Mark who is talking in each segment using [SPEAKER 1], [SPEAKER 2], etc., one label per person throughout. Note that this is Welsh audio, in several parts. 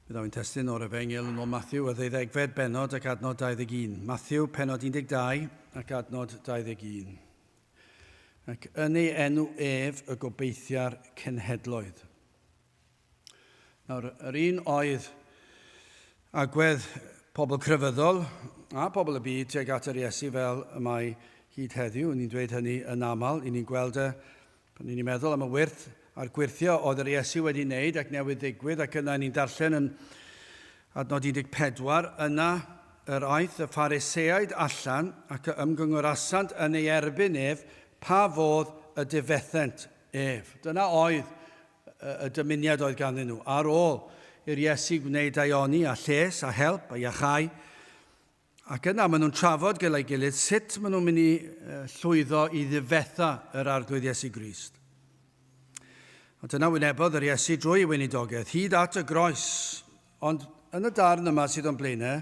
[SPEAKER 1] Bydd o'n testyn o'r Efengyl yn ôl Matthew, y 12fed benod ac adnod 21. Matthew, penod 12 ac adnod 21. Ac yn ei enw ef y gobeithia'r cenhedloedd. Nawr, yr un oedd agwedd pobl crefyddol a pobl y byd tuag at yr Iesu fel y mae hyd heddiw. Ni'n dweud hynny yn aml. I ni'n gweld pan ni'n meddwl am y wyrth a'r gwirthio oedd yr Iesu wedi wneud ac newydd ddigwydd, ac yna ni'n darllen yn adnod 14, yna yr aeth y Phariseaid allan ac ymgyngorasant yn ei erbyn ef pa fodd y difethent ef. Dyna oedd y dymuniad oedd ganddyn nhw. Ar ôl i'r Iesu gwneud aioni a lles a help a iachau, ac yna maen nhw'n trafod gyda'i gilydd sut maen nhw'n mynd i llwyddo i ddifetha yr arglwydd Iesu Grist. Ond dyna wynebodd yr Iesu drwy weinidogaeth, hyd at y groes. Ond yn y darn yma sydd o'n blaenau,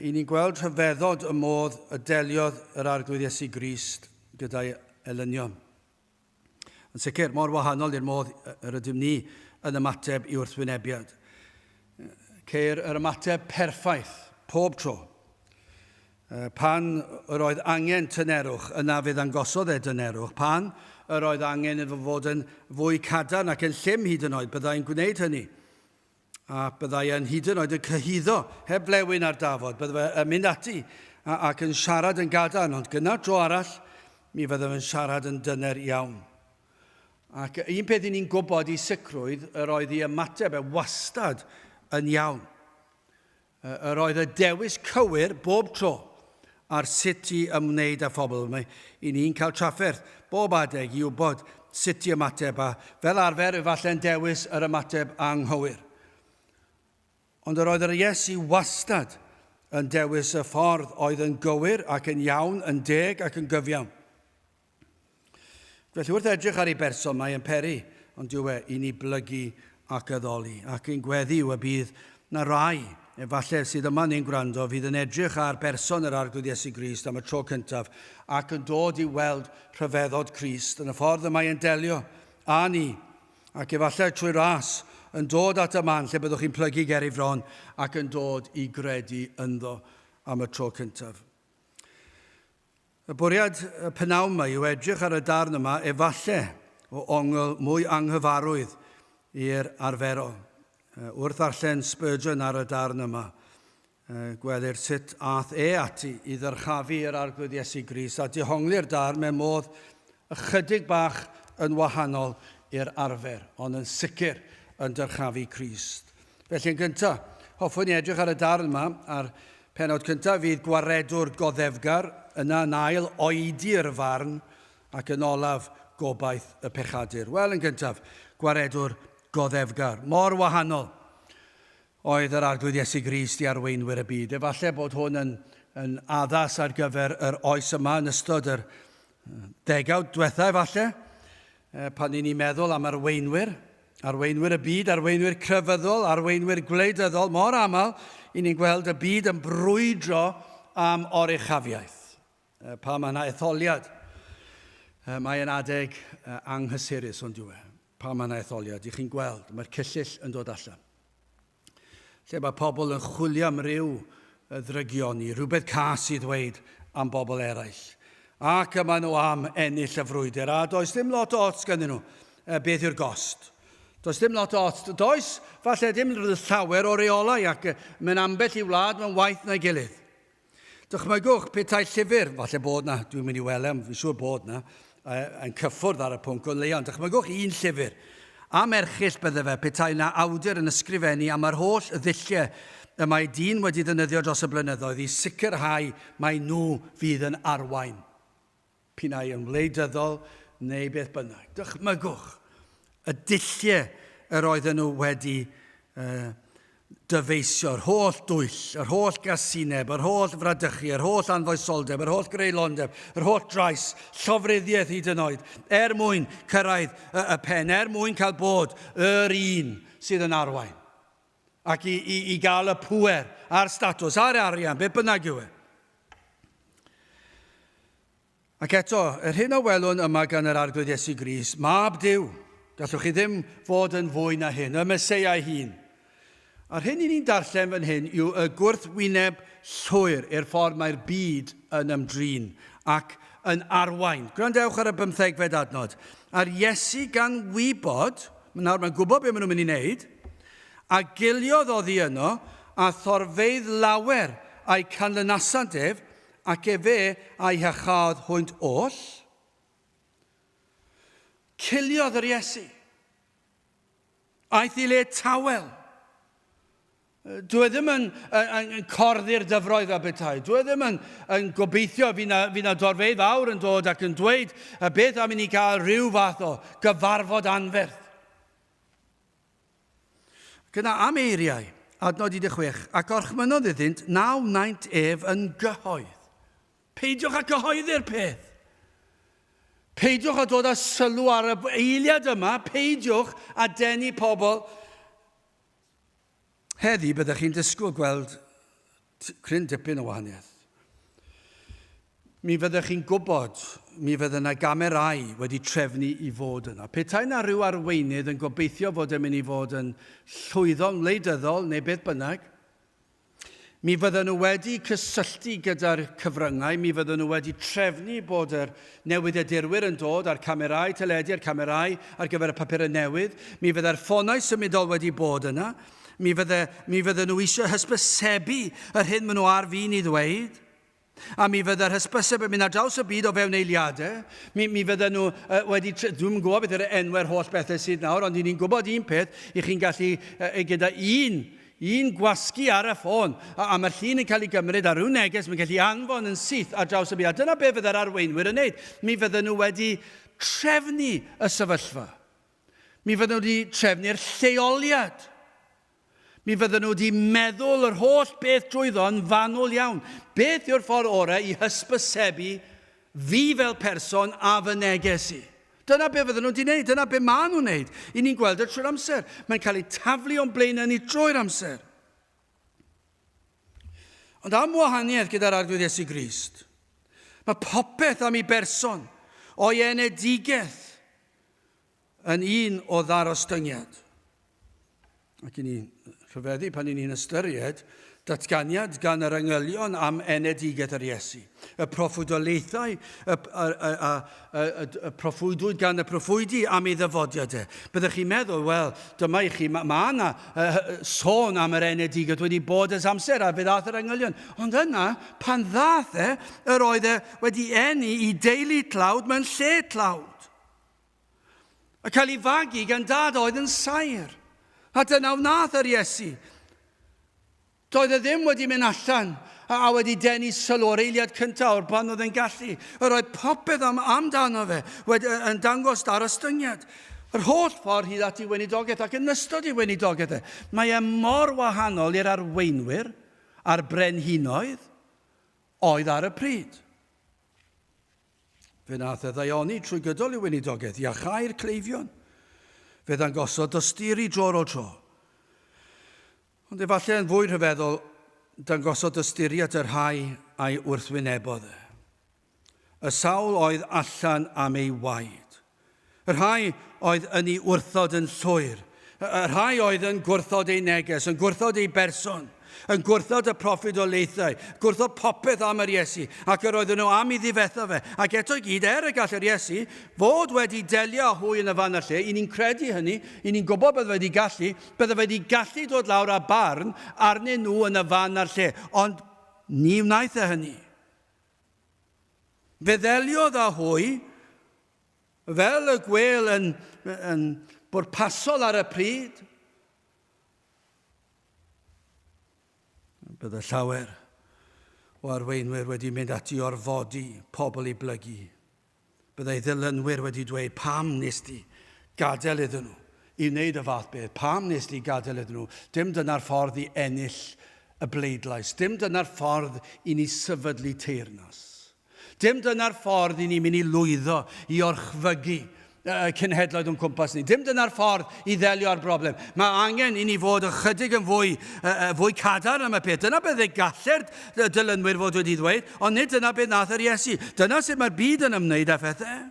[SPEAKER 1] i ni'n gweld rhyfeddod y modd y deliodd yr arglwydd Iesu Grist gyda'i elynion. Yn sicr, mor wahanol i'r modd yr ydym ni yn ymateb i wrthwynebiad. Ceir yr ymateb perffaith, pob tro. Pan yr oedd angen tynerwch, yna fydd angosodd dynerwch. Pan yr oedd angen iddo fod yn fwy cadarn ac yn llym hyd yn oed, byddai'n gwneud hynny. A byddai yn hyd yn oed yn cyhyddo, heb flewyn ar dafod. Byddai'n mynd ati ac yn siarad yn gadarn, ond gyda dro arall, mi fyddai'n siarad yn dyner iawn. Ac un peth i ni'n gwybod i sicrwydd, yr oedd i ymateb wastad yn iawn. Yr oedd y dewis cywir bob tro ar sut i ymwneud â phobl. Mae i ni'n cael trafferth bob adeg i wybod sut i ymateb, a fel arfer efallai'n dewis yr ymateb anghywir. Ond yr oedd yr Iesu wastad yn dewis y ffordd oedd yn gywir ac yn iawn, yn deg ac yn gyfiawn. Felly wrth edrych ar ei berson, mae yn peri, ond dyw i ni blygu ac addoli. Ac yn gweddiw y bydd na rai, efallai sydd yma ni'n gwrando, fydd yn edrych ar berson yr arglwydd Iesu Grist am y tro cyntaf ac yn dod i weld rhyfeddod Crist yn y ffordd y mae yn delio a ni. Ac efallai trwy ras yn dod at y man lle byddwch chi'n plygu ger i fron ac yn dod i gredu ynddo am y tro cyntaf. Y bwriad y pnawn yma yw edrych ar y darn yma efallai o ongl mwy anghyfarwydd i'r arferol. Wrth ddarllen Spurgeon ar y darn yma, gweddir sut ath ati i ddyrchafu yr arglwydd Iesu Grist a dihongli'r darn mewn modd ychydig bach yn wahanol i'r arfer, ond yn sicr yn dyrchafu Crist. Felly yn gyntaf, hoffwn i edrych ar y darn yma, a'r penod cyntaf fydd gwaredwr goddefgar, yna yn ail oedi'r farn ac yn olaf gobaith y pechadur. Wel, yn gyntaf, gwaredwr goddefgar. Mor wahanol oedd yr arglwydd Iesu Grist i arweinwyr y byd. Efallai bod hwn yn addas ar gyfer yr oes yma yn ystod yr degawd diwethaf, efallai, pan ni'n meddwl am arweinwyr y byd, arweinwyr crefyddol, arweinwyr gwleidyddol, mor aml, i ni'n gweld y byd yn brwydro am oruchafiaeth. Pa mae yna etholiad, mae'n adeg anghysurus ond diwe. Pa mae yna etholiad, i chi'n gweld, mae'r cyllyll yn dod allan. Lle mae pobl yn chwilio am ryw ddrygioni, rhywbeth cas i ddweud am bobl eraill. Ac yma nhw am ennill y frwydr, a does dim lot o ots ganddyn nhw beth yw'r gost. Does dim lot o ots. Does, falle dim llawer o reolau ac mae'n ambell i wlad mewn waith na'i gilydd. Dychmygwch petai llyfr, falle bod na, dwi'n mynd i welem, fi'n siŵr bod na, yn cyffwrdd ar y pwnc o'n leion. Dychmygwch un llyfr. Am erchill bydde fe, petai na awdur yn ysgrifennu am yr holl ddilliau y mae dyn wedi ddefnyddio dros y blynyddoedd i sicrhau mae nhw fydd yn arwain. Pinau yn wleidyddol neu beth bynnag. Dychmygwch y dulliau yr oedden nhw wedi dyfeisio, yr holl dwyll, yr holl gasineb, yr holl fradychu, yr holl anfoesoldeb, yr holl greulondeb, yr holl drais, llofruddiaeth hyd yn oed, mwyn cyrraedd y pen, mwyn cael bod yr un sydd yn arwain. Ac i gael y pŵer a'r statws, a'r arian, beth bynnag yw e. Ac eto, yr hyn o welwn yma gan yr arglwydd Iesu Grist, mab Duw, gallwch chi ddim fod yn fwy na hyn, y Meseia ei hun. A'r hyn i ni'n darllen fan hyn yw y gwrthwyneb llwyr i'r ffordd mae'r byd yn ymdrin ac yn arwain. Gwrandewch ar y 15fed adnod. A'r Iesu gan wybod, nawr mae'n gwybod beth maen nhw'n mynd i wneud, a giliodd oddi yno a thorfeidd lawer a'i canlynasant ef ac efe a'i hychad hwynt oll. Ciliodd yr Iesu. Aeth i le tawel. Dwi ddim yn corddi'r dyfroedd a bethau. Dwi ddim yn gobeithio fi na dorfeidd fawr yn dod ac yn dweud beth am i ni gael rhyw fath o gyfarfod anferth. Gyda am eiriau, adnod 16, ac orchmynodd iddynt, naw naint ef yn gyhoedd. Peidiwch â gyhoeddi'r peth. Peidiwch â dod â sylw ar y eiliad yma, peidiwch â denu pobl. Heddi byddwch chi'n disgwyl gweld cryn dipyn o wahaniaeth. Mi fyddwch chi'n gwybod, mi fydd yna gamerau wedi trefnu i fod yna. Petai na rhyw arweinydd yn gobeithio fod yn mynd i fod yn llwyddo'n wleidyddol neu beth bynnag, mi fydden nhw wedi cysylltu gyda'r cyfryngau, mi fydden nhw wedi trefnu bod yr newyddiadurwyr yn dod a'r camerau teledu, a'r camerau ar gyfer y papurau newydd, mi fydde'r ffonau symudol wedi bod yna, mi fydden nhw eisiau hysbysebu yr hyn maen nhw ar fi'n i ddweud, a mi fydde'r hysbyseb yn mynd ar draws y byd o fewn eiliadau, mi fydden nhw wedi, dwi'n gwybod beth yw'r enwau'r holl bethau sydd nawr, ond ni'n gwybod un peth, i chi'n gallu gyda un gwasgu ar y ffôn, a mae'r llun yn cael ei gymryd ar ryw neges, mae'n gallu anfon yn syth ar draws y byd. A dyna beth fydde'r arweinwyr yn wneud. Mi fydden nhw wedi trefnu y sefyllfa. Mi fydden nhw wedi trefnu'r lleoliad. Mi fydden nhw wedi meddwl yr holl beth drwyddo'n fanwl iawn. Beth yw'r ffordd orau i hysbysebu fi fel person a fy neges i? Dyna beth fydden nhw wedi gwneud, dyna beth maen nhw'n gwneud. I ni'n gweld y trwy'r amser. Mae'n cael ei taflu o'n blaen ni drwy'r amser. Ond am wahaniaeth gyda'r arglwydd Iesu Grist, mae popeth am ei berson o'i enedigaeth yn un o ddarostyngiad. Ac i ni rhyfeddu pan i ni'n ystyried datganiad gan yr englynion am enedigaeth yr Iesu. Y proffwydolaethau, y proffwydwyd gan y proffwydi am ei ddyfodiadau. Byddwch chi'n meddwl, wel, dyma i chi, mae yna sôn am yr enedigaeth wedi bod ys amser a fe ddath yr englynion. Ond yna, pan ddath yr oedd wedi eni i deulu tlawd mewn lle tlawd. A cael ei fagu gan dad oedd yn sair. A dyna wnaeth yr Iesu. Doedd e ddim wedi mynd allan a wedi denu sylw o'r eiliad cyntaf o'r pan oedd e'n gallu. Yr oedd popeth amdano fe yn dangos darostyngiad. Yr holl ffordd hyd at ei weinidogaeth ac yn ystod ei weinidogaeth. Mae e mor wahanol i'r arweinwyr a'r brenhinoedd oedd ar y pryd. Fe nath e ddaioni trwy gydol ei weinidogaeth, iachau'r cleifion. Fe ddangosod ysturi dro o tro. Ond efallai yn fwy rhyfeddol, dangosod ysturiad yr rhai a'i wrthwynebodd e. Y sawl oedd allan am ei waed. Y rhai oedd yn ei wrthod yn llwyr. Y rhai oedd yn gwrthod ei neges, yn gwrthod ei berson, yn gwrthod y proffwydolaethau, gwrthod popeth am yr Iesu, ac yr oedden nhw am ei ddifetha fe. Ac eto gyd y gall yr Iesu fod wedi delio â hwy yn y fan y lle, i ni'n credu hynny, i ni'n gwybod bydde wedi gallu dod lawr â barn arnyn nhw yn y fan a'r lle, ond ni wnaeth hynny. Fe ddeliodd â hwy, fel y gwel yn bwrpasol ar y pryd, bydde llawer o arweinwyr wedi mynd ati orfodi pobl i blygu. Byddai ddilynwyr wedi dweud, pam nes ti gadael iddyn nhw i wneud y fath beth? Pam nes ti gadael iddyn nhw? Dim dyna'r ffordd i ennill y bleidlais. Dim dyna'r ffordd i ni sefydlu teyrnas. Dim dyna'r ffordd i ni mynd i lwyddo i orchfygu cenhedloedd o'n cwmpas ni. Dim dyna'r ffordd i ddelio â'r broblem. Mae angen i ni fod ychydig yn fwy cadar am y peth. Dyna beth galle'r dilynwyr fod wedi dweud, ond nid dyna beth nath yr Iesu. Dyna sut mae'r byd yn ymwneud â phethau.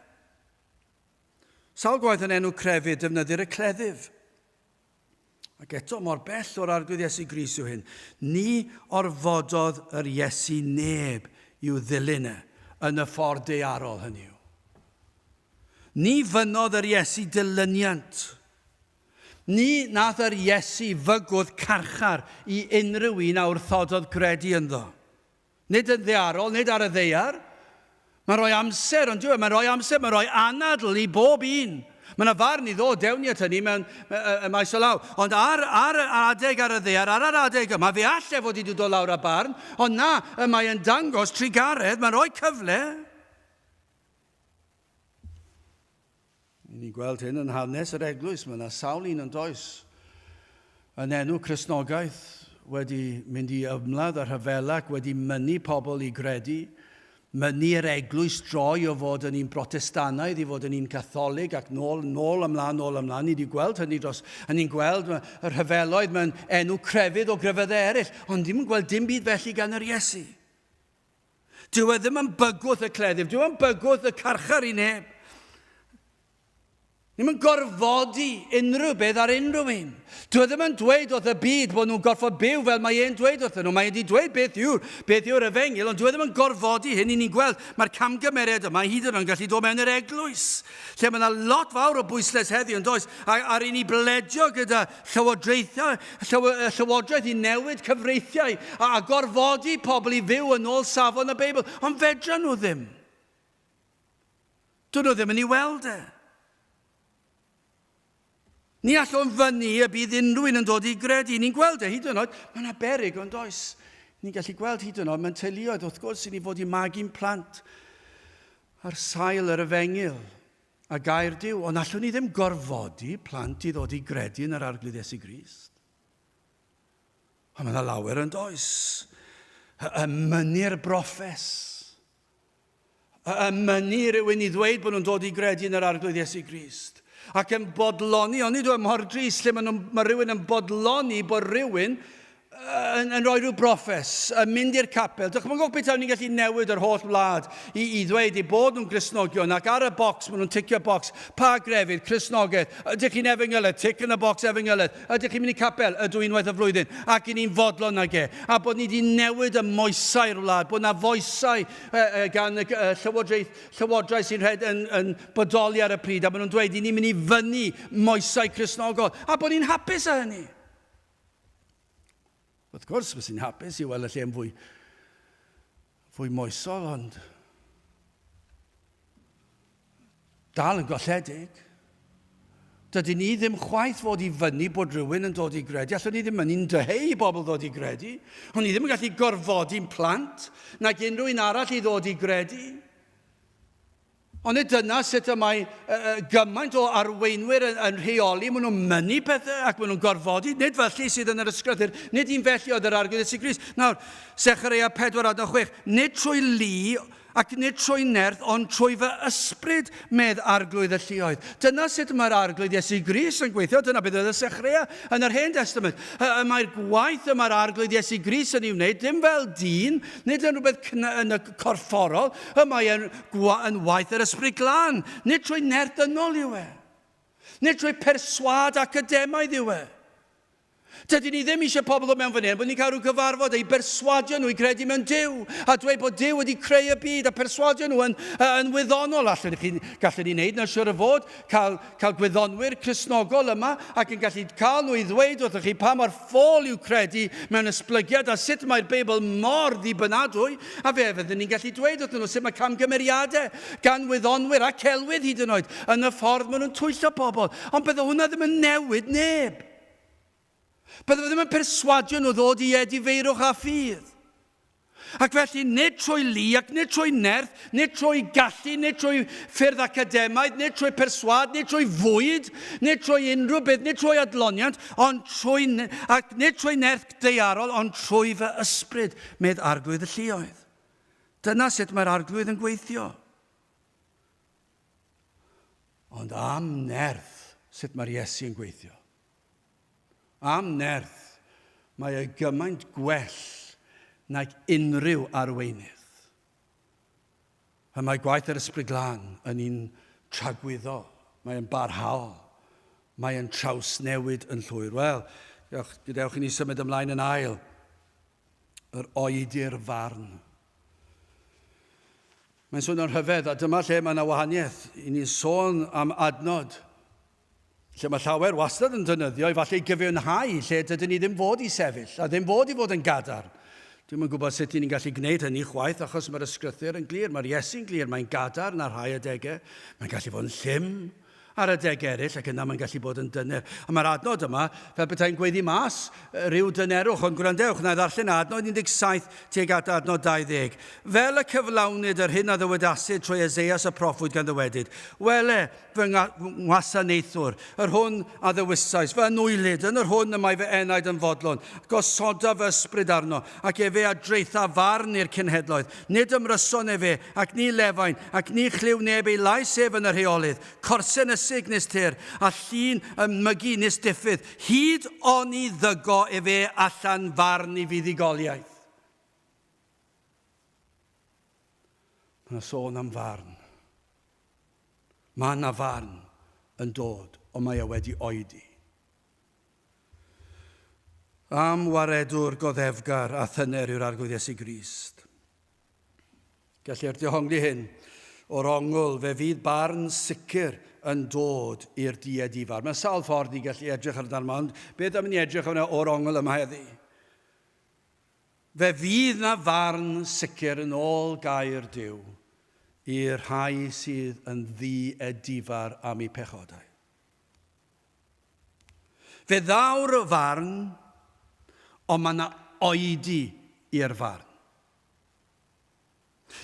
[SPEAKER 1] Sawl gwaith yn enw crefydd defnyddir y cleddyf. Ac eto mor bell o'r arglwydd Iesu Grist yw hyn. Ni orfododd yr Iesu neb i'w ddilyn yn y ffordd daearol hynny yw. Ni fynodd yr Iesu dilyniant. Ni nath yr Iesu fygwdd carchar i unrhyw un a wrthododd credu ynddo. Nid yn ddaearol, nid ar y ddeiar. Mae'n rhoi amser, ond dwi'n mae'n rhoi amser, mae'n rhoi anadl i bob un. Mae yna farn i ddod dewniad hynny mewn maes o law. Ond ar adeg ar y ddaear, ar yr adeg yma, fe allai fod i dod o lawr y barn, ond na, mae'n dangos trigaredd, mae'n rhoi cyfle. Ni'n gweld hyn yn hanes yr eglwys, mae yna sawl un yn does. Yn enw Cristnogaeth wedi mynd i ymladd ar rhyfelach, wedi mynnu pobl i gredu, mynnu'r eglwys droi o fod yn un Protestanaidd i fod yn un Catholig ac nôl ymlaen. Ni wedi gweld hynny dros, a ni'n gweld y rhyfeloedd mewn enw crefydd o gryfyddau eraill, ond ddim yn gweld dim byd felly gan yr Iesu. Dyw e ddim yn bygwth y cleddyf, dyw e'n bygwth y carchar i neb. Ddim yn gorfodi unrhyw beth ar unrhyw un. Dwi ddim yn dweud wrth y byd bod nhw'n gorfod byw fel mae e'n dweud wrth nhw. Mae wedi dweud beth yw'r efengil, ond dwi ddim yn gorfodi hyn i ni'n gweld. Mae'r camgymeriad yma hyd yn oed yn gallu dod mewn i'r eglwys. Lle mae yna lot fawr o bwysles heddiw yn does. Ar un i bledio gyda llywodraeth i newid cyfreithiau a gorfodi pobl i fyw yn ôl safon y Beibl. Ond fedra nhw ddim. Dyn nhw ddim yn ei weld e. Ni allwn fyny y bydd unrhyw un yn dod i gredu. Ni'n gweld e hyd yn oed, mae yna beryg ond oes. Ni'n gallu gweld hyd yn oed, mae'n teuluoedd wrth gwrs i ni fod i magu'n plant ar sail yr efengil a gair Duw. Ond allwn ni ddim gorfodi plant i ddod i gredu yn yr arglwydd Iesu Grist. Ond mae yna lawer yn does. Y mynnu'r broffes. Y mynnu rhywun i ddweud bod nhw'n dod i gredu yn yr arglwydd Iesu Grist. Ac yn bodloni, ond nid yw'n mor drist lle mae rhywun yn bodloni bod rhywun yn rhoi rhyw broffes, yn mynd i'r capel. Dych chi'n gwybod beth ni'n gallu newid yr holl wlad i ddweud i bod nhw'n Gristnogion, ac ar y bocs, maen nhw'n ticio bocs, pa grefydd, Cristnogaeth, ydych chi'n efengylau, tic yn y bocs efengylau, ydych chi'n mynd i capel, ydw i'n waith y flwyddyn, ac i ni'n fodlon ag e. A bod ni wedi newid y moesau'r wlad, bod yna foesau gan y llywodraeth sy'n rhaid yn bodoli ar y pryd, a maen nhw'n dweud i ni'n mynd i fyny moesau Cristnogol, a bod ni'n hapus â hynny. Wrth gwrs, fes i'n hapus i weld y lle yn fwy moesol, ond dal yn golledig. Dydyn ni ddim chwaith fod i fyny bod rhywun yn dod i gredu. Allwn ni ddim yn un dyheu i bobl ddod i gredu. Ond ni ddim yn gallu gorfodi'n plant nag unrhyw un arall i ddod i gredu. Ond dyna sut y mae gymaint o arweinwyr yn rheoli, maen nhw'n mynnu pethau ac maen nhw'n gorfodi, nid felly sydd yn yr ysgrythur, nid un felly oedd yr arglwydd Iesu Grist. Nawr, Secharia 4:6, nid trwy lu ac nid trwy nerth, ond trwy fy ysbryd medd arglwydd y lluoedd. Dyna sut mae'r arglwydd Iesu Grist yn gweithio, dyna beth oedd y Secharia yn yr Hen Testament. Mae'r gwaith yma'r arglwydd Iesu Grist yn ei wneud, dim fel dyn, nid yn rhywbeth yn y corfforol, mae'n waith yr ysbryd glân, nid trwy nerth ynol yw e, nid trwy perswad academaidd yw e. Dydyn ni ddim eisiau pobl o mewn fan hyn, bod ni'n cael rhyw gyfarfod ei berswadio nhw i credu mewn Duw, a dweud bod Duw wedi creu y byd, a perswadio nhw yn wyddonol. Gallwn ni wneud, na siwr y fod, cael gwyddonwyr Cristnogol yma, ac yn gallu cael nhw i ddweud wrthych chi pa mor ffôl i'w credu mewn esblygiad, a sut mae'r Beibl mor ddibynadwy, a fe fydden ni'n gallu dweud wrthyn nhw sut mae camgymeriadau gan wyddonwyr a celwydd hyd yn oed yn y ffordd maen nhw'n twyllo pobl. Ond bydde hwnna ddim yn newid neb. Bydde ddim yn perswadio nhw ddod i edifeirwch a ffydd. Ac felly, nid trwy lu ac nid trwy nerth, nid trwy gallu, nid trwy ffyrdd academaidd, nid trwy perswad, nid trwy fwyd, nid trwy unrhyw beth, nid trwy adloniant, ac nid trwy nerth daearol, ond trwy fy ysbryd medd arglwydd y lluoedd. Dyna sut mae'r arglwydd yn gweithio. Ond am nerth sut mae'r Iesu yn gweithio. Am nerth, mae ei gymaint gwell nag unrhyw arweinydd. A mae gwaith yr ysbryd glân yn un tragwyddo, mae e'n barhaol, mae e'n trawsnewid yn llwyr. Wel, Gadewch i ni symud ymlaen yn ail. Yr oedi'r farn. Mae'n swnio'n rhyfedd, a dyma lle mae yna wahaniaeth. I ni sôn am adnod lle mae llawer wastad yn defnyddio i falle gyfiawnhau lle dydyn ni ddim fod i sefyll, a ddim fod i fod yn gadar. Dwi'n yn gwybod sut ni'n gallu gwneud hynny chwaith, achos mae'r ysgrythyr yn glir, mae'r Iesu'n glir, mae'n gadar na rhai adegau, mae'n gallu fod yn llym ar adegau eraill, ac yna mae'n gallu bod yn dyner. A mae'r adnod yma, fel bethau'n gweiddi mas, rhyw dynerwch, ond gwrandewch, na i ddarllen adnod 17 tuag at adnod 20. Fel y cyflawnyd yr hyn a ddywedasid trwy Eseas y proffwyd gan ddywedyd, wele fy ngwasanaethwr, yr hwn a ddywysais, fy nwylid, yn yr hwn y mae fy enaid yn fodlon, gosoda fy ysbryd arno, ac efe a dreitha farn i'r cynhedloedd, nid ymryson efe, ac ni lefain, ac ni chliw neb ei lais ef yn yr rheolydd, corsen ysig nes tyr, a llun ymygu nes diffydd, hyd oni ddygo efe allan farn i fuddugoliaeth. Mae'n sôn am farn. Mae yna farn yn dod, ond mae e wedi oedi. Am waredwr goddefgar a thyner yw'r arglwydd Iesu Grist. Gellir dehongli hyn o'r ongl fe fydd barn sicr yn dod i'r diedifar. Mae sawl ffordd i gallu edrych ar dan ond beth am ni edrych o'r ongl yma heddi? Fe fydd na farn sicr yn ôl gair Duw i'r rhai sydd yn ddiedifar am eu pechodau. Fe ddawr y farn, ond mae yna oedi i'r farn.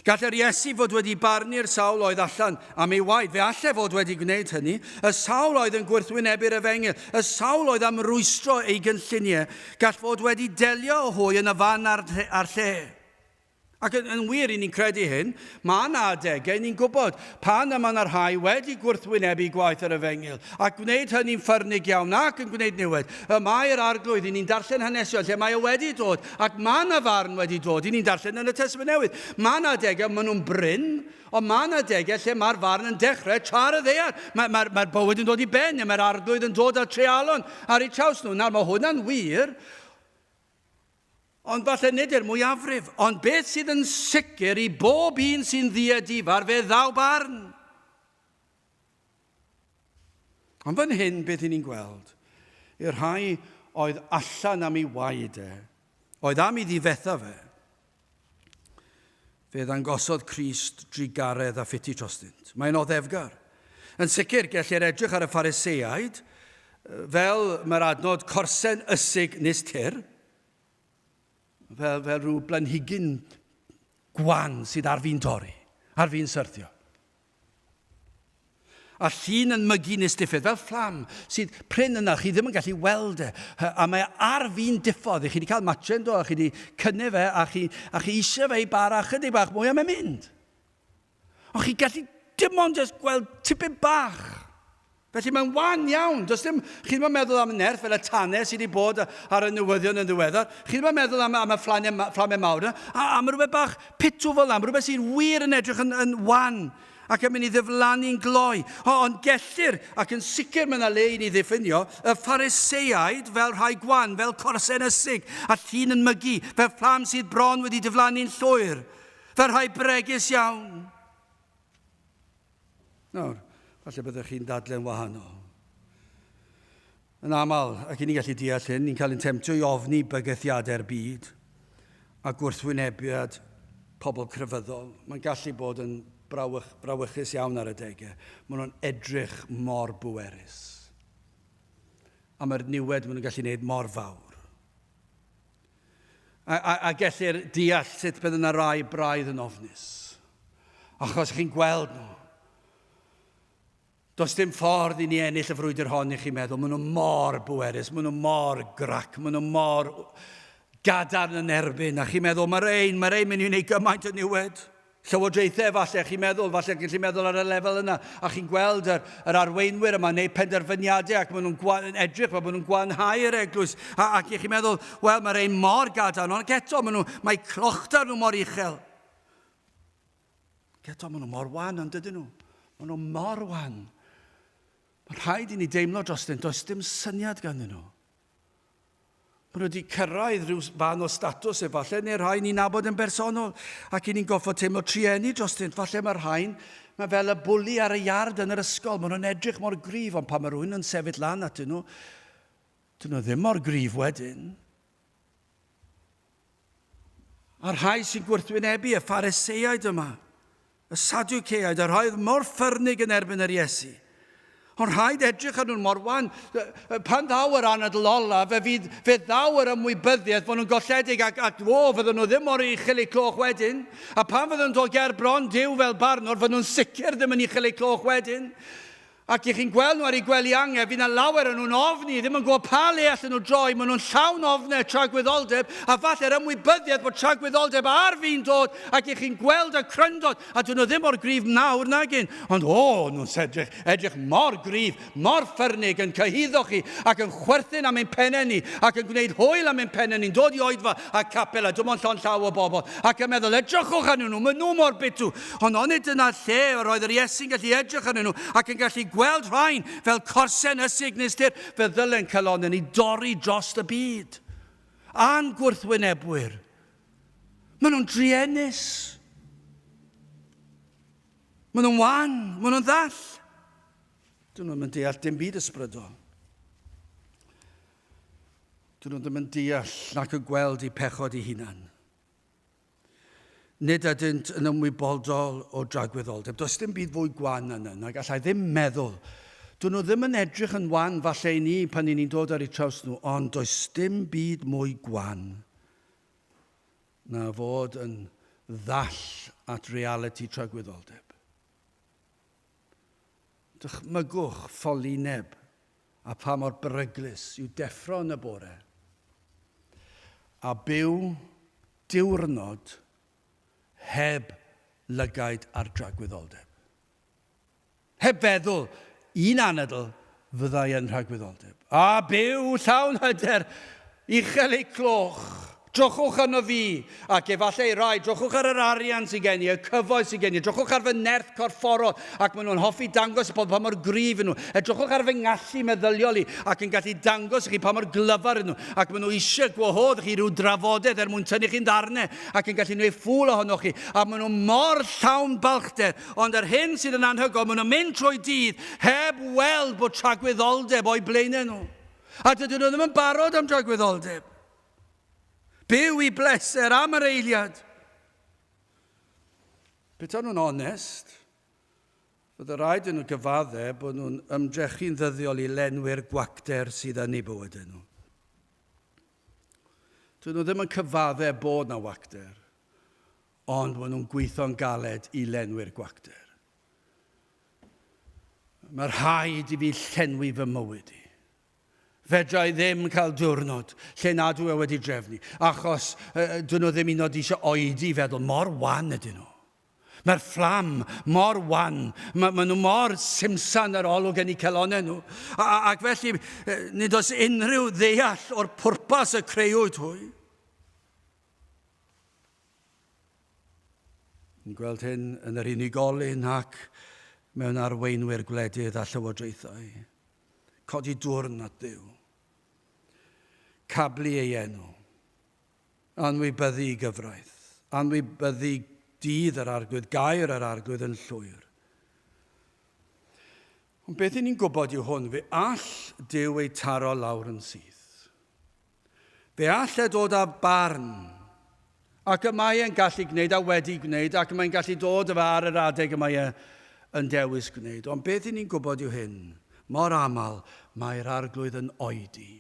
[SPEAKER 1] Gallai'r Iesu fod wedi barnu'r sawl oedd allan am ei waed. Fe allai fod wedi gwneud hynny. Y sawl oedd yn gwrthwynebu'r efengyl. Y sawl oedd am rwystro ei gynlluniau. Gall fod wedi delio o hwy yn y fan ar lle. Ac yn wir i ni'n credu hyn, mae yna adegau, ni'n gwybod pan yma yna'r rhai wedi gwrthwynebu gwaith yr efengyl, ac gwneud hynny'n ffyrnig iawn ac yn gwneud niwed. Mae'r arglwydd, i ni'n darllen hanesion lle mae e wedi dod, ac mae yna farn wedi dod, i ni'n darllen yn y Testament Newydd. Mae yna adegau, maen nhw'n bryn, ond mae yna adegau lle mae'r farn yn dechrau tar y ddear. Mae'r bywyd yn dod i ben, mae'r arglwydd yn dod â trealon ar eu traws nhw. Nawr, mae hwnna'n wir, ond falle nid yw'r mwyafrif. Ond beth sydd yn sicr i bob un sy'n ddiedifar, fe ddaw barn. Ond fan hyn beth i ni'n gweld, i'r rhai oedd allan am ei waedau, oedd am ei ddifetha fe, fe ddangosod Crist drigaredd a ffiti trostynt. Mae'n oddefgar. Yn sicr, gellir edrych ar y Phariseaid, fel mae'r adnod corsen ysig nes tyr, fel rhyw blanhigyn gwan sydd ar fi'n torri, ar fi'n syrthio. A llun yn mygu nes diffydd, fel fflam sydd pryn yna, chi ddim yn gallu weld e. A mae ar fi'n diffodd, chi wedi cael matchen do, a chi wedi cynnu fe, a chi eisiau fe i bara chydig bach mwy am y mynd. Ond chi gallu dim ond just gweld tipyn bach. Felly mae'n wan iawn. Chi ddim yn meddwl am y nerth fel y tanau sydd wedi bod ar y newyddion yn ddiweddar. Chi ddim yn meddwl am y fflamau mawr. Am rhywbeth bach pitw fel am, rhywbeth sydd wir yn edrych yn wan ac yn mynd i ddiflannu'n gloi. Ond gellir, ac yn sicr mae yna le i ni ddiffinio, y Phariseaid fel rhai gwan, fel corsen ysig, a llun yn mygu, fel fflam sydd bron wedi diflannu'n llwyr, fel rhai bregus iawn. Nawr, falle byddwch chi'n dadlen wahanol. Yn aml, ac i ni gallu deall hyn, ni'n cael ein temtio i ofni bygythiadau'r byd a gwrthwynebiad pobl crefyddol. Mae'n gallu bod yn brawychus iawn ar adegau. Maen nhw'n edrych mor bwerus. A mae'r niwed maen nhw'n gallu gwneud mor fawr. A gellir deall sut bydd yna rai braidd yn ofnus. Achos chi'n gweld nhw. Does dim ffordd i ni ennill y frwydr hon i chi meddwl. Maen nhw mor bwerus, maen nhw mor grac, maen nhw mor gadarn yn erbyn. A chi'n meddwl, mae'r ein mynd i wneud gymaint o niwed. Llywodraethau falle, chi'n meddwl, falle chi'n meddwl ar y lefel yna. A chi'n gweld yr arweinwyr yma, neu penderfyniadau, ac maen nhw'n edrych, maen nhw'n gwanhau'r eglwys. Ac chi'n meddwl, wel, mae'r ein mor gadarn, ond eto, mae clochtar nhw mor uchel. Eto, maen nhw mor wan, ond dydyn nhw. Maen nhw mor wan. Mae'n rhaid i ni deimlo dros dyn, does dim syniad ganddyn nhw Maen nhw wedi cyrraedd rhyw fan o statws efallai, neu rhai ni'n nabod yn bersonol, ac i ni'n goffod teimlo trieni drostyn. Falle mae'r rhain, mae fel y bwli ar y iard yn yr ysgol. Maen nhw'n edrych mor gryf, ond pan mae rhywun yn sefyll lan atyn nhw, dyn nhw ddim mor gryf wedyn. A'r rhai sy'n gwrthwynebu y Phariseiaid yma, y Sadwceaid, a rhai mor ffyrnig yn erbyn yr Iesu. Ond rhaid edrych ar nhw'n mor wan. Pan ddaw yr anadl ola, fe ddaw yr ymwybyddiaeth fod nhw'n golledig ac fydden nhw ddim mor uchel eu cloch wedyn. A pan fydden nhw'n dod ger bron Duw fel barnwr, fydden nhw'n sicr ddim yn uchel eu cloch wedyn. Ac i chi'n gweld nhw ar ei gwely angau, fydd na lawer yn nhw'n ofni, ddim yn gwybod pa le allan nhw droi, maen nhw'n llawn ofnau tragwyddoldeb, a falle'r ymwybyddiaeth bod tragwyddoldeb ar fi'n dod, ac i chi'n gweld y cryndod, a dyn nhw ddim o'r gryf nawr nagyn. Ond nhw'n edrych mor gryf, mor ffyrnig, yn cyhyddo chi, ac yn chwerthin am ein pennau ni, ac yn gwneud hwyl am ein pennau ni'n dod i oedfa a capel, a dim ond llon llaw o bobl, ac yn meddwl, edrychwch arnyn nhw, maen nhw mor bitw. Ond onid yna lle roedd yr Iesu'n gallu edrych arnyn nhw, ac yn gallu gweld rhain fel corsen ysig nesdir, fe ddylen calon yn ei dorri dros y byd. A'n gwrthwynebwyr. Maen nhw'n driennus. Maen nhw'n wan, maen nhw'n ddall. Dyn nhw'n deall dim byd ysbrydol. Dyn nhw ddim yn deall nac yn gweld eu pechod eu hunan. Nid ydynt yn ymwybodol o dragwyddoldeb. Does dim byd fwy gwan yna, a gallai ddim meddwl. Dyn nhw ddim yn edrych yn wan falle i ni pan ni'n dod ar eu traws nhw, ond does dim byd mwy gwan na fod yn ddall at reality tragwyddoldeb. Dychmygwch ffolineb a pa mor beryglus yw deffro yn y bore a byw diwrnod heb lygaid ar dragwyddoldeb. Heb feddwl, un anadl fyddai yn rhagwyddoldeb. A byw llawn hyder, uchel eu cloch, Drychwch arno fi, ac efallai rai, drychwch ar yr arian sy'n gen i, y cyfoes sy'n gen i, drychwch ar fy nerth corfforol, ac maen nhw'n hoffi dangos pa mor gryf yn nhw. Drychwch ar fy ngallu meddyliol i, ac yn gallu dangos i chi pa mor glyfar yn nhw, ac maen nhw eisiau gwahodd chi rhyw drafodaeth mwyn tynnu chi'n darnau, ac yn gallu gwneud ffwl ohonoch chi, a maen nhw mor llawn balchder, ond yr hyn sydd yn anhygoel, maen nhw'n mynd trwy dydd, heb weld bod tragwyddoldeb o'i blaenau nhw. A dydyn nhw ddim yn barod am tragwyddoldeb. Byw i bleser am yr eiliad. Beth nhw'n onest, bydd y rhaid yn nhw gyfaddau bod nhw'n ymdrechu'n ddyddiol i lenwi'r gwacter sydd yn ei bywyd nhw. Dyn nhw ddim yn cyfaddau bod na wacter, ond maen nhw'n gweithio'n galed i lenwi'r gwacter. Mae'r rhaid i fi llenwi fy mywyd i. Fedra i ddim cael diwrnod lle nad yw e wedi drefnu, achos dyn nhw ddim un oed eisiau oedi feddwl, mor wan ydyn nhw. Mae'r fflam mor wan, maen nhw mor simsan yr olwg yn eu celonau nhw. Ac felly, nid oes unrhyw ddeall o'r pwrpas y creuwyd hwy. Yn gweld hyn yn yr unigolyn ac mewn arweinwyr gwledydd a llywodraethau. Codi dwrn at Dduw. Cablu ei enw. Anwybyddu gyfraith. Anwybyddu dydd yr arglwydd, gair yr arglwydd yn llwyr. Ond beth i ni'n gwybod yw hwn, fe all Duw ei taro lawr yn syth. Fe all e dod â barn, ac y mae e'n gallu gwneud a wedi gwneud, ac mae'n gallu dod efo ar yr adeg y mae e'n dewis gwneud. Ond beth i ni'n gwybod yw hyn, mor aml mae'r arglwydd yn oedi.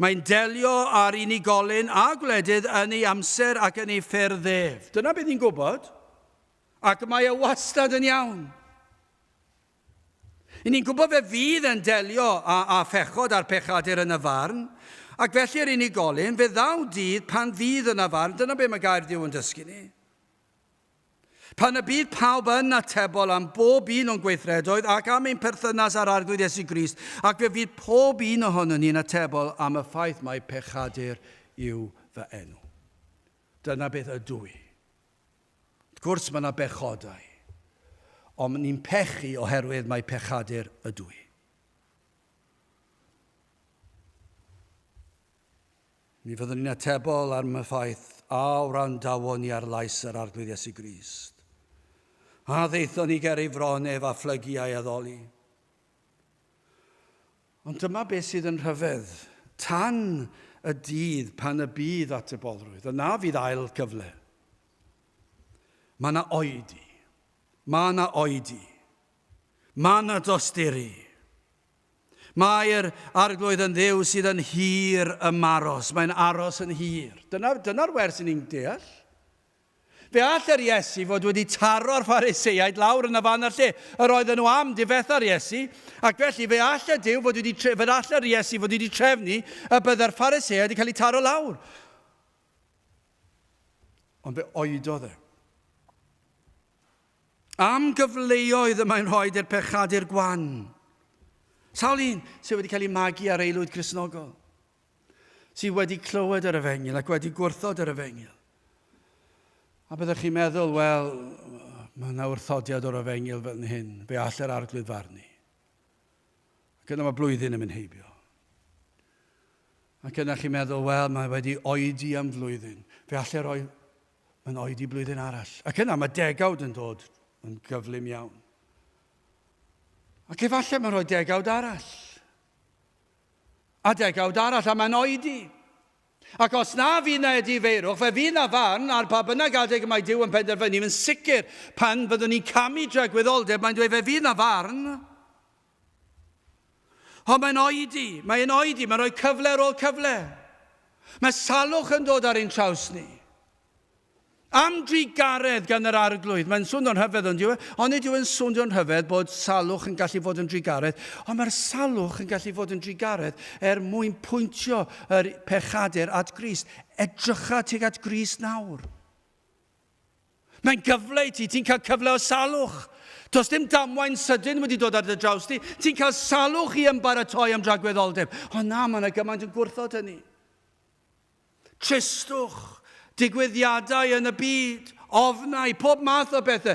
[SPEAKER 1] Mae'n delio ar unigolyn a gwledydd yn ei amser ac yn ei ffyrdd ef. Dyna beth ni'n gwybod. Ac mae e wastad yn iawn. I ni'n gwybod fe fydd yn delio a phechod a'r pechadur yn y farn. Ac felly'r unigolyn, fe ddaw dydd pan fydd yn y farn. Dyna beth mae gair Duw yn dysgu ni. Pan y bydd pawb yn atebol am bob un o'n gweithredoedd ac am ein perthynas ar arglwydd Iesu Grist, ac fe fydd pob un ohono ni'n atebol am y ffaith mae pechadur yw fy enw. Dyna beth ydw i. Wrth gwrs mae yna bechodau, ond ni'n pechu oherwydd mae pechadur ydw i. Mi fyddwn ni'n atebol am y ffaith a wrandawon ni ar lais yr arglwydd Iesu Grist. A ddeithon ni ger ei fronef a phlygu a'i addoli. Ond dyma beth sydd yn rhyfedd. Tan y dydd pan y bydd atebolrwydd, yna fydd ail cyfle. Mae yna oedi. Mae yna oedi. Mae yna dosturi. Mae'r arglwydd yn dduw sydd yn hir ymaros. Mae'n aros yn hir. Dyna'r wers sy'n ni'n deall. Fe all yr Iesu fod wedi taro'r Phariseiaid lawr yn y fan ar lle. Yr oedden nhw am difetha'r Iesu. Ac felly fe all y Duw fod wedi yr Iesu fod wedi trefnu y byddai'r Phariseiaid wedi cael eu taro lawr. Ond fe oedodd e. Am gyfleoedd y mae'n rhoi i'r pechadur gwan. Sawl un sydd wedi cael ei magu ar aelwyd Cristnogol, sydd wedi clywed yr efengyl ac wedi gwrthod yr efengyl. A byddwch chi'n meddwl, wel, mae yna wrthodiad o'r efengyl fel hyn, fe all yr arglwydd farnu. Ac yna mae blwyddyn yn mynd heibio. Ac yna chi'n meddwl, wel, mae wedi oedi am flwyddyn. Fe all roi, mae'n oedi blwyddyn arall. Ac yna mae degawd yn dod yn gyflym iawn. Ac efallai mae'n rhoi degawd arall. A degawd arall, a mae'n oedi. Ac os na fi na ydi feirwch, fe fi na farn ar pa bynnag adeg mae Duw yn penderfynu, mae'n sicr pan fyddwn ni'n camu dragwyddoldeb, mae'n dweud fe fi na farn. Ond mae'n oedi, mae'n rhoi cyfle ar ôl cyfle. Mae salwch yn dod ar ein traws ni. Am drigaredd gan yr arglwydd. Mae'n swnio'n rhyfedd ond diw e. Ond nid yw e'n swnio'n rhyfedd bod salwch yn gallu fod yn drigaredd. Ond mae'r salwch yn gallu fod yn drigaredd mwyn pwyntio yr pechadur at Grist. Edrycha tuag at Grist nawr. Mae'n gyfle i ti. Ti'n cael cyfle o salwch. Does dim damwain sydyn wedi dod ar dy draws ti. Ti'n cael salwch i ymbaratoi am dragwyddoldeb. Ond na, mae yna gymaint yn gwrthod hynny. Tristwch. Digwyddiadau yn y byd, ofnau, pob math o bethau.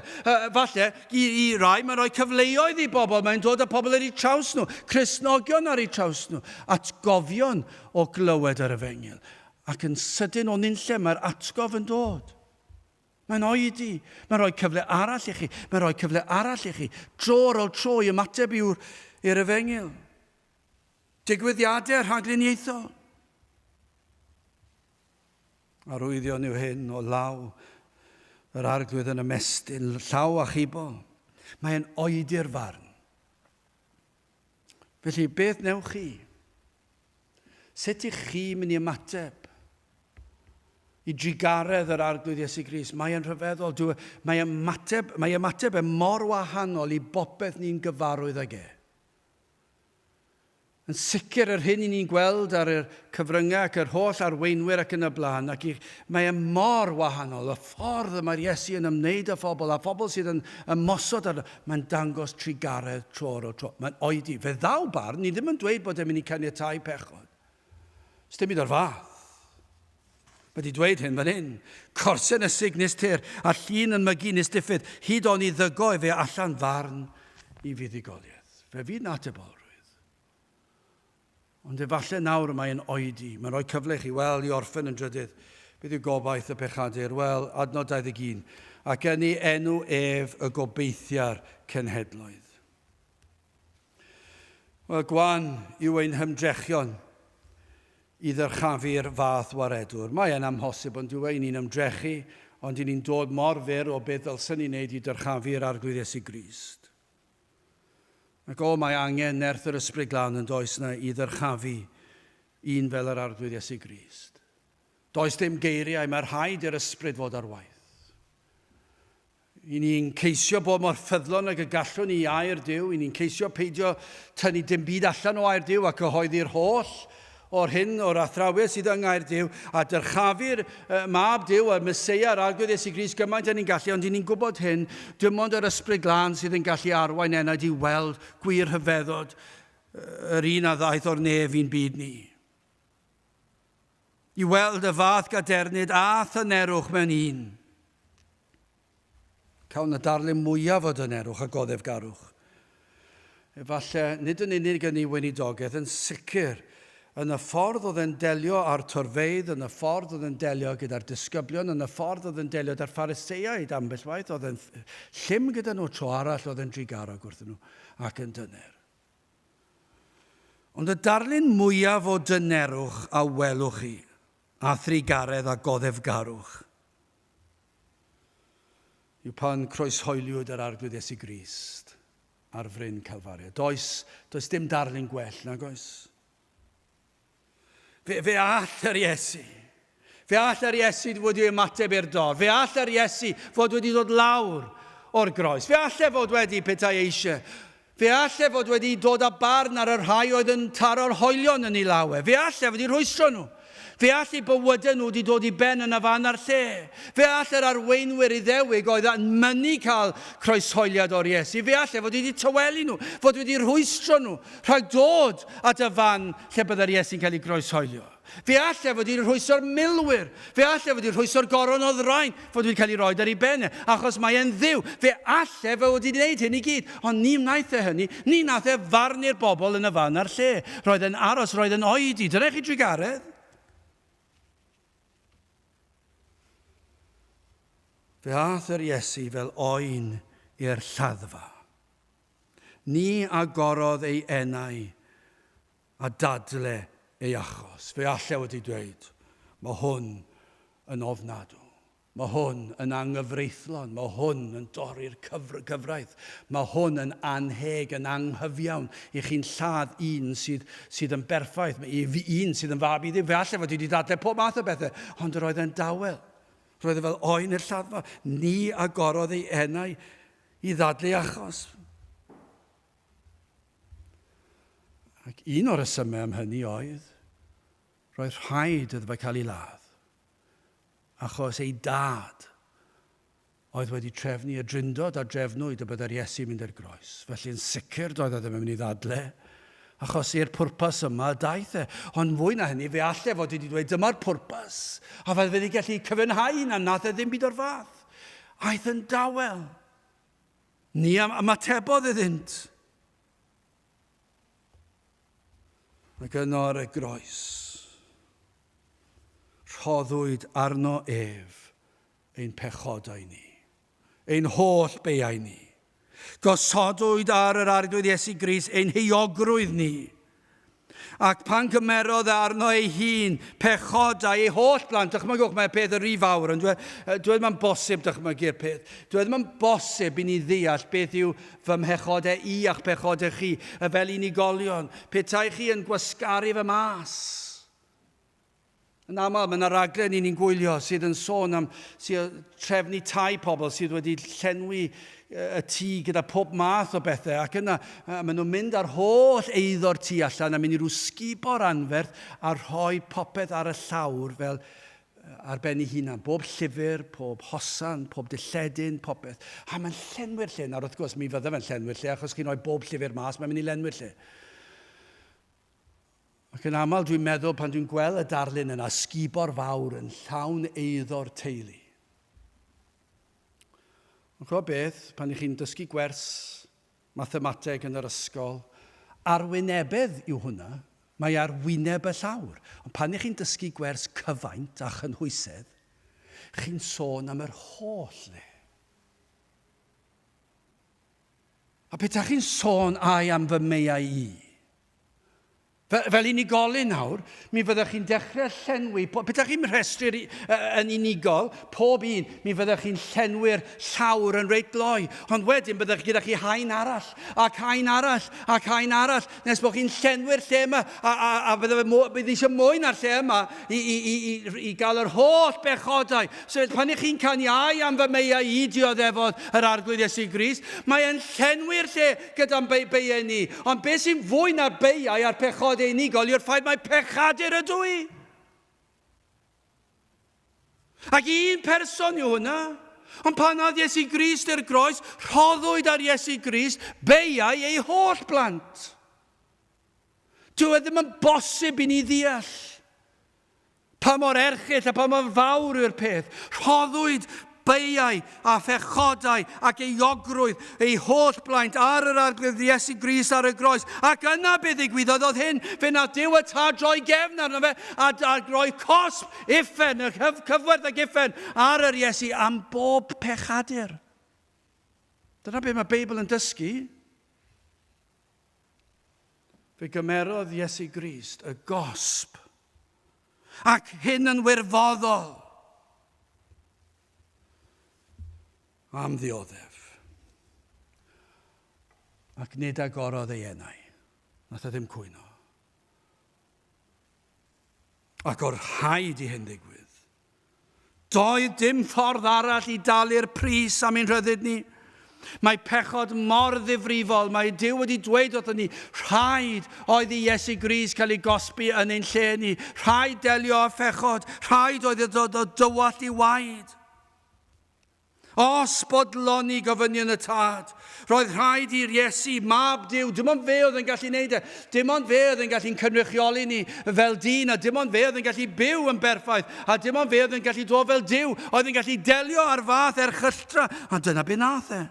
[SPEAKER 1] Falle, i rai, mae'n rhoi cyfleoedd i bobl. Mae'n dod â pobl ar eu traws nhw, Cristnogion ar eu traws nhw, atgofion o glywed yr efengyl. Ac yn sydyn o nunlle, mae'r atgof yn dod. Mae'n oedi. Mae'n rhoi cyfle arall i chi. Mae'n rhoi cyfle arall i chi. Tro ar ôl tro i ymateb i'r efengyl. Digwyddiadau rhagluniaethol. Arwyddion yw hyn o law yr arglwydd yn ymestyn, llaw a chibol. Mae'n oedi'r farn. Felly, beth newch chi? Sut ych chi mynd i ymateb i drigaredd yr arglwydd Iesu Grist? Mae'n rhyfeddol. Mae ymateb mor wahanol i bopeth ni'n gyfarwydd ag e. Yn sicr yr hyn i ni'n gweld ar y cyfryngau ac yr holl arweinwyr ac yn y blaen, ac mae mor wahanol, y ffordd y mae'r Iesu yn ymwneud â phobl, a phobl sydd yn ymosod ar, mae'n dangos trigaredd tro o tro. Mae'n oedi. Fe ddaw barn, ni ddim yn dweud bod e'n mynd i caniatáu pechod. Dim byd o'r fath. Mae wedi dweud hyn fan hyn. Corsen y signis tir, a llun yn mygu nes diffydd, hyd o'n i ddygo fe allan farn i fuddugoliaeth. Fe fydd natebol. Ond efallai nawr mae'n oedi. Mae'n rhoi cyfle i chi, wel, i orffen yn drydydd. Beth yw gobaith y pechadur? Wel, adnod 21. Ac yn ei enw ef y gobeithia'r cenhedloedd. Wel, gwan yw ein hymdrechion i ddyrchafu'r fath waredwr. Mae e'n amhosib, ond yw ein ymdrechu, ond ni'n dod mor fyr o beth ddylsyn ni'n neud i ddyrchafu'r arglwydd Iesu Grist. Ac mae angen nerth yr ysbryd glân yn does na i ddyrchafu un fel yr arglwydd Iesu Grist. Does dim geiriau, mae'r rhaid i'r ysbryd fod ar waith. I ni'n ceisio bod mor ffyddlon ag y gallwn ni air Duw, i ni'n ceisio peidio tynnu dim byd allan o air Duw a cyhoeddi'r holl o'r hyn, o'r athrawes sydd yng Ngaerdyw, a dyrchafu'r mab Duw, y Meseia, yr arglwydd Iesu Grist gymaint ni'n gallu, ond ni'n gwybod hyn, dim ond yr ysbryd glân sydd yn gallu arwain enad i weld gwir hyfeddod yr un a ddaeth o'r nef i'n byd ni. I weld y fath gadernid a thynerwch mewn un. Cawn y darlun mwyaf o dynerwch a goddef garwch. Efallai, nid yn unig yn ei weinidogaeth, yn sicr yn y ffordd oedd yn delio ar torfeidd, yn y ffordd oedd yn delio gyda'r disgyblion, yn y ffordd oedd yn delio gyda'r Phariseiaid ambell waith, oedd yn llym gyda nhw tro arall, oedd yn drigarog wrthyn nhw ac yn dyner. Ond y darlun mwyaf o dynerwch a welwch chi, a thrigaredd a goddefgarwch, yw pan croeshoeliwyd yr arglwydd Iesu Grist ar fryn Calfaria. Does dim darlun gwell nag oes. Fe all yr Iesu. Fe all yr Iesu fod wedi ymateb i'r dor. Fe all yr Iesu fod wedi dod lawr o'r groes. Fe all fod wedi petai eisiau. Fe all fod wedi dod â barn ar y rhai oedd yn taro'r hoelion yn ei lawe. Fe all fod wedi rhwystro nhw. Fe all eu bywydau nhw wedi dod i ben yn y fan ar lle. Fe all yr arweinwyr Iddewig oedd yn mynnu cael croeshoeliad o'r Iesu. Fe all fod wedi tywelu nhw, fod wedi rhwystro nhw, rhag dod at y fan lle byddai'r Iesu'n cael ei groeshoelio. Fe all fod wedi rhwystro'r milwyr. Fe all fod wedi rhwystro'r goron o ddrain, fod wedi cael ei roi ar ei benne, achos mae e'n dduw. Fe all fod wedi gwneud hyn i gyd, ond ni wnaeth hynny. Ni wnaeth farnu'r bobl yn y fan ar lle. Roedd yn aros, roedd yn oedi. Dyna chi drigaredd. Fe ath yr Iesu fel oen i'r lladdfa. Ni agorodd ei enau a dadle ei achos. Fe alle wedi dweud, mae hwn yn ofnadw. Mae hwn yn anghyfreithlon. Mae hwn yn dorri'r cyfraith. Mae hwn yn anheg, yn anghyfiawn. I chi'n lladd un sydd yn berffaith. Un sydd yn fab i ddim. Fe alle wedi dadle pob math o bethau. Ond roedd e'n dawel. Roedd e fel oen i'r lladdfa. Ni agorodd ei enau i ddadlu achos. Ac un o'r resymau am hynny oedd, roedd rhaid iddo fe cael ei ladd. Achos ei dad oedd wedi trefnu y drindod a drefnwyd y byddai'r Iesu mynd i'r groes. Felly yn sicr doedd e ddim yn mynd i ddadle. Achos i'r pwrpas yma daeth e. Ond fwy na hynny, fe alle fod wedi dweud, dyma'r pwrpas. A fe wedi gallu cyfynhau na nath e ddim byd o'r fath. Aeth yn dawel. Ni ymatebodd iddynt. Ac yno ar y groes, rhoddwyd arno ef ein pechodau ni, ein holl beiau ni. Gosodwyd ar yr arglwydd Iesu Grist ein heuogrwydd ni. Ac pan gymerodd arno ei hun, pechodau, ei holl blant, dychmygwch, mae'r peth yr rhy fawr, ond dweud mae'n bosib dychmygu'r peth. Dweud mae'n bosib i ni ddeall beth yw fy mhechodau i a'ch pechodau chi, fel unigolion. Petai chi yn gwasgaru fy mas. Yn aml, mae yna raglen ni'n gwylio sydd yn sôn am sydd trefnu tai pobl sydd wedi llenwi y tŷ gyda pob math o bethau. Ac yna, maen nhw'n mynd ar holl eiddo'r tŷ allan a mynd i rw sgubo'r anferth a rhoi popeth ar y llawr fel ar ben ei hunan. Bob llyfr, pob hosan, pob dilledyn, popeth. A mae'n llenwi'r lle. Nawr wrth gwrs, mi fydda fe'n llenwi'r lle achos chi'n rhoi bob llyfr mas, mae'n mynd i lenwi'r lle. Ac yn aml dwi'n meddwl pan dwi'n gweld y darlun yna, sgubo'r fawr yn llawn eiddo'r teulu. Ond chwa beth, pan ych chi'n dysgu gwers mathemateg yn yr ysgol, arwynebedd yw hwnna, mae arwyneb y llawr. Ond pan ych chi'n dysgu gwers cyfaint a chynhwysedd, chi'n sôn am yr holl le. A beth ych chi'n sôn ai am fy meiau i? Fel unigolyn nawr, mi fyddwch chi'n dechrau llenwi, beth chi'n rhestru yn unigol, pob un, mi fyddwch chi'n llenwi'r llawr yn reit gloi. Ond wedyn byddwch gyda chi haen arall, ac haen arall, ac haen arall, nes bod chi'n llenwi'r lle yma, a bydd eisiau mwy na'r lle yma i gael yr holl bechodau. So pan ych chi'n caniau am fy meiau i dioddefod yr arglwydd Iesu Grist, mae'n llenwi'r lle gyda'n beiau ni. Ond beth sy'n fwy na'r beiau a'r pechodau unigol yw'r ffaith mae pechadur ydw i. Ac un person yw hwnna. Ond pan oedd Iesu Grist i'r groes, rhoddwyd ar Iesu Grist beiau ei holl blant. Dyw e ddim yn bosib i ni ddeall pa mor erchyll a pa mor fawr yw'r peth. Rhoddwyd beiau a phechodau ac euogrwydd, ei holl blaent ar yr arglwydd Iesu Grist ar y groes. Ac yna bydd ddigwyddodd hyn, fe na Duw y tad roi gefn arno fe a roi cosb uffen, y cyfwerth ac uffen ar yr Iesu am bob pechadur. Dyna beth mae Beibl yn dysgu. Fe gymerodd Iesu Grist y gosb ac hyn yn wirfoddol am ddioddef. Ac nid agorodd ei enau. Nath e ddim cwyno. Ac o'r rhaid i hyn ddigwydd. Doedd dim ffordd arall i dalu'r pris am ein rhyddid ni. Mae pechod mor ddifrifol, mae Duw wedi dweud wrthon ni, rhaid oedd i Iesu Grist cael ei gosbi yn ein lle ni, rhaid delio â phechod, rhaid oedd ei dod o dywall i waed. Os bodloni gofynion y tad, roedd rhaid i'r Iesu, mab Duw, dim ond fe oedd yn gallu neud e, dim ond fe oedd yn gallu'n cynrychioli ni fel dyn, a dim ond fe oedd yn gallu byw yn berffaith, a dim ond fe oedd yn gallu dod fel Duw, oedd yn gallu delio ar fath erchylltra, a dyna be nath e.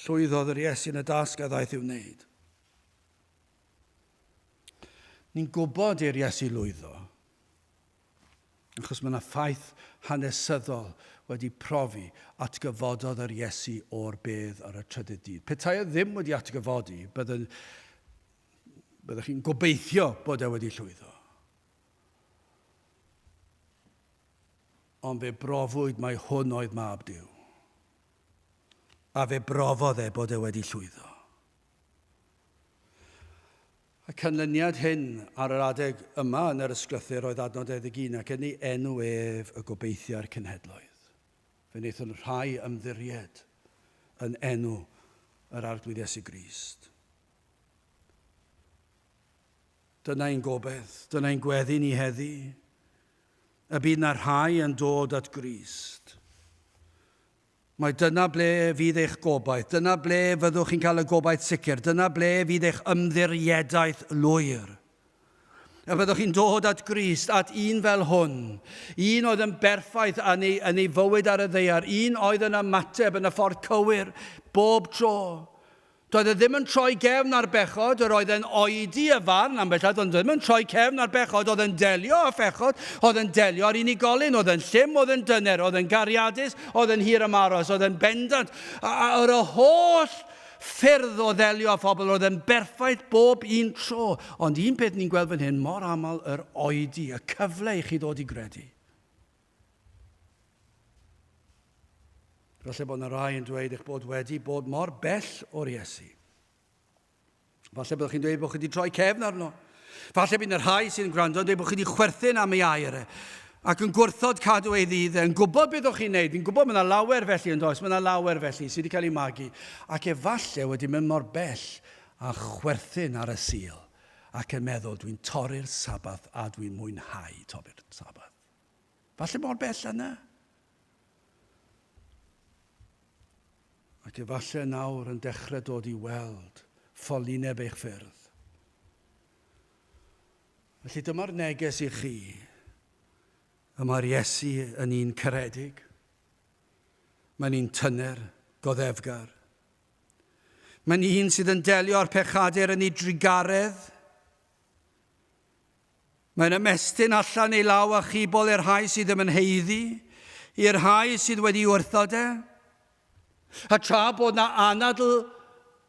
[SPEAKER 1] Llwyddodd yr Iesu yn y dasg a ddaeth i'w wneud. Ni'n gwybod i'r Iesu lwyddo, achos mae yna ffaith hanesyddol wedi profi atgyfododd yr Iesu o'r bedd ar y trydydd dydd. Petai e ddim wedi atgyfodi, byddwch chi'n gobeithio bod e wedi llwyddo. Ond fe brofwyd mai hwn oedd mab Duw. A fe brofodd e bod e wedi llwyddo. Y canlyniad hyn ar yr adeg yma yn yr ysglythyr oedd adnod 11 ac yn ei enw ef y gobeithiau'r cenhedloedd. Fe wnaethon rhai ymddiried yn enw yr arglwydd Iesu Grist. Dyna ein gobeith, dyna ein gweddi ni heddi. Y bydd na rhai yn dod at Grist. Mae dyna ble fydd eich gobaith, dyna ble fyddwch chi'n cael y gobaith sicr, dyna ble fydd eich ymddiriedauth lwyr. A byddwch chi'n dod at Grist, at un fel hwn, un oedd yn berffaith yn ei fywyd ar y ddaear, un oedd yn ymateb yn y ffordd cywir, bob tro. Doedd e ddim yn troi gefn ar bechod, yr oedd e'n oedi y farn am bellad, ond ddim yn troi cefn ar bechod, oedd e'n delio â phechod, oedd e'n delio ar unigolyn, oedd e'n llym, oedd e'n dyner, oedd e'n gariadus, oedd e'n hir am aros, oedd e'n bendant. Yr holl ffyrdd o ddelio â phobl, oedd e'n berffaith bob un tro. Ond un peth ni'n gweld fan hyn, mor aml yr oedi, y cyfle i chi ddod i gredu. Falle bod yna rai yn dweud eich bod wedi bod mor bell o'r Iesu. Falle byddwch chi'n dweud bod chi wedi troi cefn arno. Falle bydd yna rhai sy'n gwrando yn dweud bod chi wedi chwerthin am ei air e, ac yn gwrthod cadw ei ddydd, yn gwybod beth o'ch chi'n neud, yn gwybod mae yna lawer felly yn does, mae yna lawer felly sydd wedi cael ei magu, ac efallai wedi mynd mor bell a chwerthin ar y sul, ac yn meddwl dwi'n torri'r sabath a dwi'n mwynhau torri'r sabath. Falle mor bell yna. Ac efallai nawr yn dechrau dod i weld ffolineb eich ffyrdd. Felly dyma'r neges i chi. Yma'r Iesu yn un caredig. Mae'n un tyner, goddefgar. Mae'n un sydd yn delio â'r pechadur yn ei drigaredd. Mae'n ymestyn allan ei law a chibol i'r rhai sydd ddim yn heiddi, i'r rhai sydd wedi wrthod e. A tra bod na anadl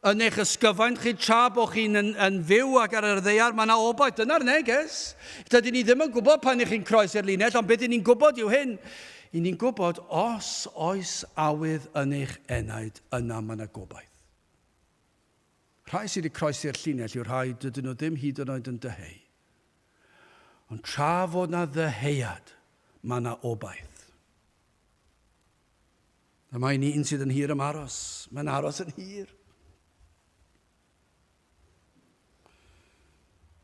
[SPEAKER 1] yn eich ysgyfaint chi, tra bod chi'n yn fyw ac ar yr ddaear, mae yna obaith. Dyna'r neges. Dydyn ni ddim yn gwybod pan ych chi'n croes i'r linell, ond beth ni'n gwybod yw hyn. I ni'n gwybod os oes awydd yn eich enaid, yna mae yna gobaith. Rhai sydd wedi croes i'r llinell yw'r rhai dydyn nhw ddim hyd yn oed yn dyheu. Ond tra fod na ddeheuad, mae yna obaith. A mae'n un sydd yn hir am aros. Mae'n aros yn hir.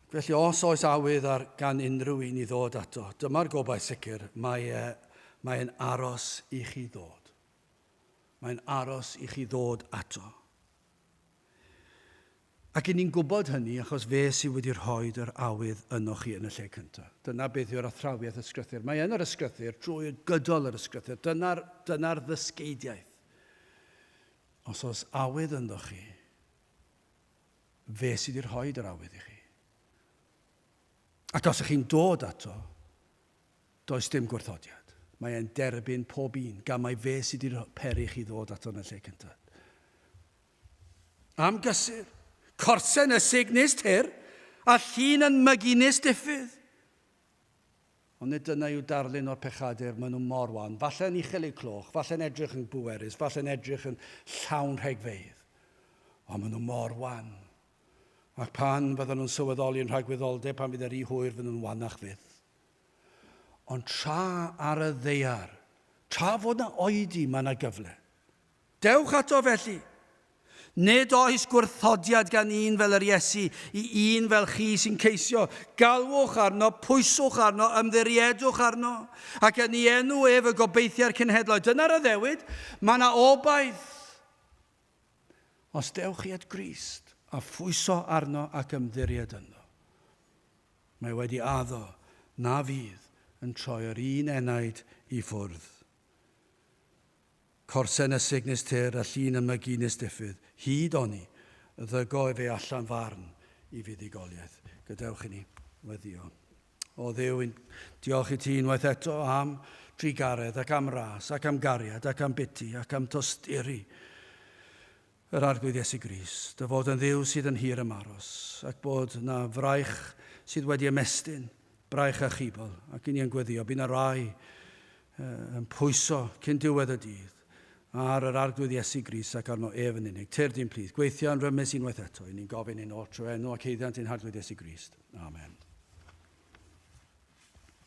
[SPEAKER 1] Felly os oes awydd gan unrhyw un i ddod ato, dyma'r gobaith sicr, mae'n aros i chi ddod. Mae'n aros i chi ddod ato. Ac 'y ni'n gwybod hynny achos fe sydd wedi rhoi yr awydd ynoch chi yn y lle cyntaf. Dyna beth yw'r athrawiaeth ysgrythyr. Mae yn yr ysgrythyr, drwy gydol yr ysgrythyr. Dyna'r ddysgeidiaeth. Os oes awydd ynoch chi, fe sydd wedi rhoi yr awydd i chi. Ac os ych chi'n dod ato, does dim gwrthodiad. Mae e'n derbyn pob un, gan mai fe sydd wedi peri chi ddod ato yn y lle cyntaf. Am gysur, corsen y signis tyr, a llun yn myginus diffydd. Ond nid dyna yw darlun o'r pechadur, maen nhw mor wan. Falle'n uchel eu cloch, falle'n edrych yn bwerus, falle'n edrych yn llawn rhegfeydd. Ond maen nhw mor wan. Ac pan fydden nhw'n sylweddoli yn rhagwyddoldeb, pan fydd yr i hwyr fydden nhw'n wanach fydd. Ond tra ar y ddeiar, tra fod na oedi, mae yna gyfle. Dewch ato felly. Nid oes gwrthodiad gan un fel yr Iesu i un fel chi sy'n ceisio. Galwch arno, pwyswch arno, ymddiriedwch arno. Ac yn ei enw ef y gobeithiau'r cenhedloedd. Dyna'r addewid, mae yna obaith. Os dewch chi at Grist a phwyso arno ac ymddiried yno, mae wedi addo na fydd yn troi yr un enaid i ffwrdd. Corsen y signis tyr a llun y myginus diffydd, hyd oni, ddygo e fe allan farn i fuddugoliaeth. Gadewch i ni weddio. O Dduw, diolch i ti unwaith eto am drigaredd ac am ras ac am gariad ac am biti ac am tosturi yr arglwydd Iesu Grist. Dy fod yn Dduw sydd yn hir ymaros ac bod na fraich sydd wedi ymestyn, braich a chibol, ac i ni yn gweddio, bydd na rai yn pwyso cyn diwedd y dydd ar yr arglwydd Iesu Grist ac arno ef yn unig. Tyr di'n plith. Gweithio yn rymus unwaith eto. I ni'n gofyn ein o'r trwy enw ac heiddiant i'n arglwydd Iesu Grist. Amen.